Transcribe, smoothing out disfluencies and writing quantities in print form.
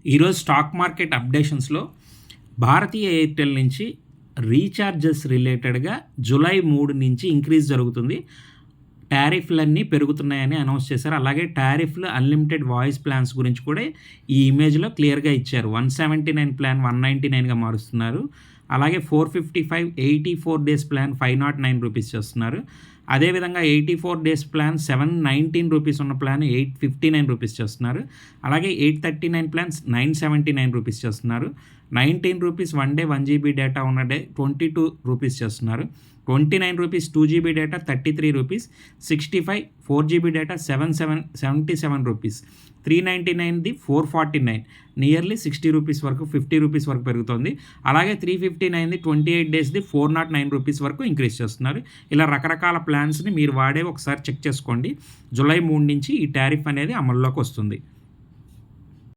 ఈరోజు stock market అప్డేషన్స్లో భారతీయ Airtel నుంచి recharges రిలేటెడ్గా జూలై 3 నుంచి ఇంక్రీజ్ జరుగుతుంది. టారిఫ్లన్నీ పెరుగుతున్నాయని అనౌన్స్ చేశారు. అలాగే టారిఫ్లు అన్లిమిటెడ్ వాయిస్ ప్లాన్స్ గురించి కూడా ఈ ఇమేజ్లో క్లియర్గా ఇచ్చారు. 179 ప్లాన్ 199గా మారుస్తున్నారు. అలాగే 455 84 డేస్ ప్లాన్ 509 రూపీస్ చేస్తున్నారు. అదేవిధంగా 84 డేస్ ప్లాన్ 719 రూపీస్ ఉన్న ప్లాన్ 859 రూపీస్ చేస్తున్నారు. అలాగే 839 ప్లాన్స్ 979 రూపీస్ చేస్తున్నారు. 19 రూపీస్ 1 డే 1 GB డేటా ఉన్న డే 22 రూపీస్ చేస్తున్నారు. 29 rupees 2 GB data 33 rupees. 65 4 GB data 77 rupees. 399ది 449, నియర్లీ 60 రూపీస్ వరకు 50 రూపీస్ వరకు పెరుగుతుంది. అలాగే 359ది 28 డేస్ది 409 రూపీస్ వరకు ఇంక్రీజ్ చేస్తున్నారు. ఇలా రకరకాల ప్లాన్స్ని మీరు వాడే ఒకసారి చెక్ చేసుకోండి. జూలై 3 నుంచి ఈ టారిఫ్ అనేది అమల్లోకి వస్తుంది.